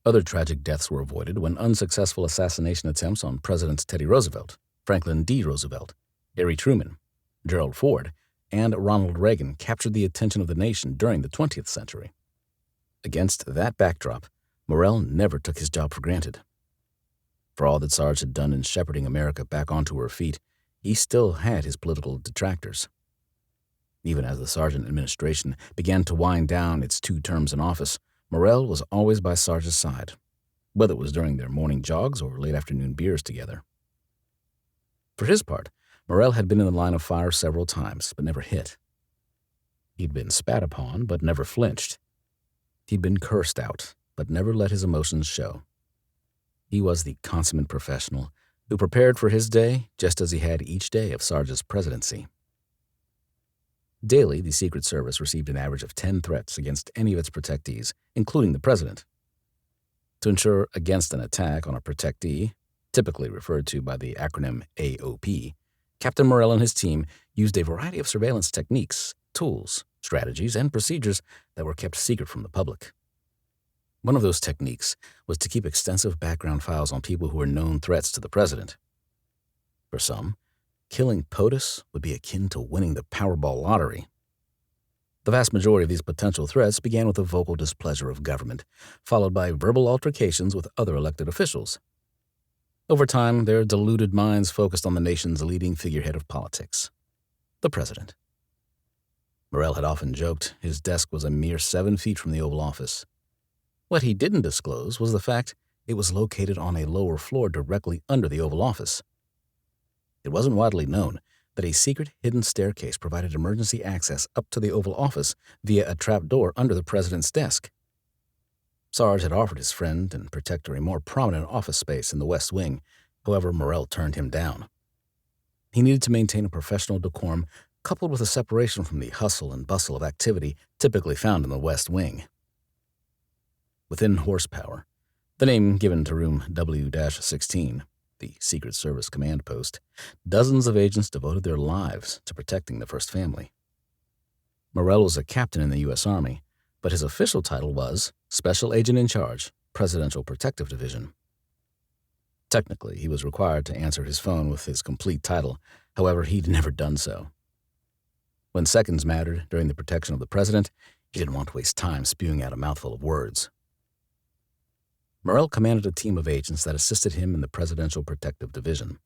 Other tragic deaths were avoided when unsuccessful assassination attempts on Presidents Teddy Roosevelt, Franklin D. Roosevelt, Harry Truman, Gerald Ford, and Ronald Reagan captured the attention of the nation during the 20th century. Against that backdrop, Morrell never took his job for granted. For all that Sarge had done in shepherding America back onto her feet, he still had his political detractors. Even as the Sargent administration began to wind down its 2 terms in office, Morrell was always by Sarge's side, whether it was during their morning jogs or late afternoon beers together. For his part, Morrell had been in the line of fire several times, but never hit. He'd been spat upon, but never flinched. He'd been cursed out, but never let his emotions show. He was the consummate professional who prepared for his day just as he had each day of Sarge's presidency. Daily, the Secret Service received an average of 10 threats against any of its protectees, including the president. To ensure against an attack on a protectee, typically referred to by the acronym AOP, Captain Morrell and his team used a variety of surveillance techniques, tools, strategies, and procedures that were kept secret from the public. One of those techniques was to keep extensive background files on people who were known threats to the president. For some, killing POTUS would be akin to winning the Powerball lottery. The vast majority of these potential threats began with a vocal displeasure of government, followed by verbal altercations with other elected officials. Over time, their deluded minds focused on the nation's leading figurehead of politics, the president. Morrell had often joked his desk was a mere 7 feet from the Oval Office. What he didn't disclose was the fact it was located on a lower floor directly under the Oval Office. It wasn't widely known that a secret hidden staircase provided emergency access up to the Oval Office via a trapdoor under the president's desk. Sarge had offered his friend and protector a more prominent office space in the West Wing. However, Morrell turned him down. He needed to maintain a professional decorum coupled with a separation from the hustle and bustle of activity typically found in the West Wing. Within horsepower, the name given to room W-16, the Secret Service command post, dozens of agents devoted their lives to protecting the First Family. Morrell was a captain in the U.S. Army, but his official title was Special Agent in Charge, Presidential Protective Division. Technically, he was required to answer his phone with his complete title. However, he'd never done so. When seconds mattered during the protection of the president, he didn't want to waste time spewing out a mouthful of words. Morrell commanded a team of agents that assisted him in the Presidential Protective Division.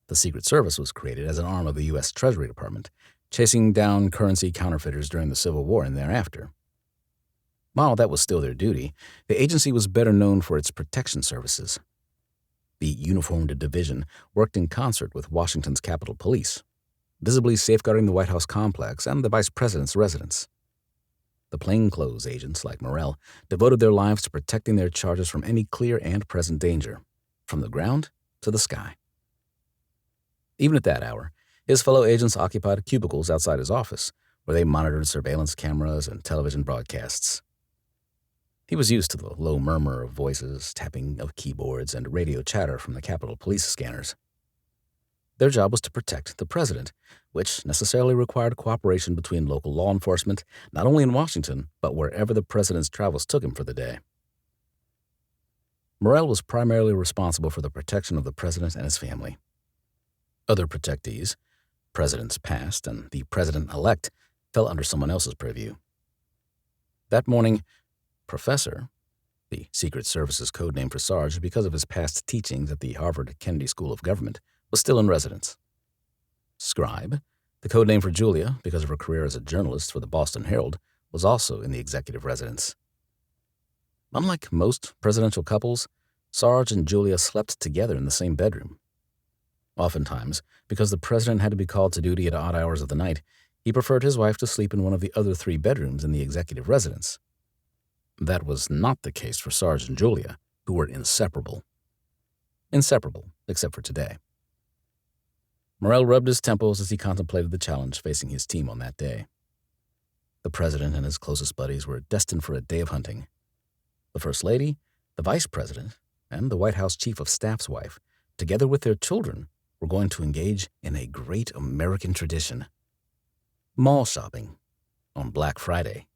The Secret Service was created as an arm of the U.S. Treasury Department, chasing down currency counterfeiters during the Civil War and thereafter. While that was still their duty, the agency was better known for its protection services. The uniformed division worked in concert with Washington's Capitol Police, visibly safeguarding the White House complex and the Vice President's residence. The plainclothes agents, like Morrell, devoted their lives to protecting their charges from any clear and present danger, from the ground to the sky. Even at that hour, his fellow agents occupied cubicles outside his office, where they monitored surveillance cameras and television broadcasts. He was used to the low murmur of voices, tapping of keyboards, and radio chatter from the Capitol Police scanners. Their job was to protect the president, which necessarily required cooperation between local law enforcement, not only in Washington, but wherever the president's travels took him for the day. Morrell was primarily responsible for the protection of the president and his family. Other protectees, presidents past and the president-elect, fell under someone else's purview. That morning, Professor, the Secret Service's code name for Sarge because of his past teachings at the Harvard Kennedy School of Government, was still in residence. Scribe, the code name for Julia because of her career as a journalist for the Boston Herald, was also in the executive residence. Unlike most presidential couples, Sarge and Julia slept together in the same bedroom. Oftentimes, because the president had to be called to duty at odd hours of the night, he preferred his wife to sleep in one of the other 3 bedrooms in the executive residence. That was not the case for Sarge and Julia, who were inseparable. Inseparable, except for today. Morrell rubbed his temples as he contemplated the challenge facing his team on that day. The president and his closest buddies were destined for a day of hunting. The First Lady, the Vice President, and the White House Chief of Staff's wife, together with their children, were going to engage in a great American tradition: mall shopping on Black Friday.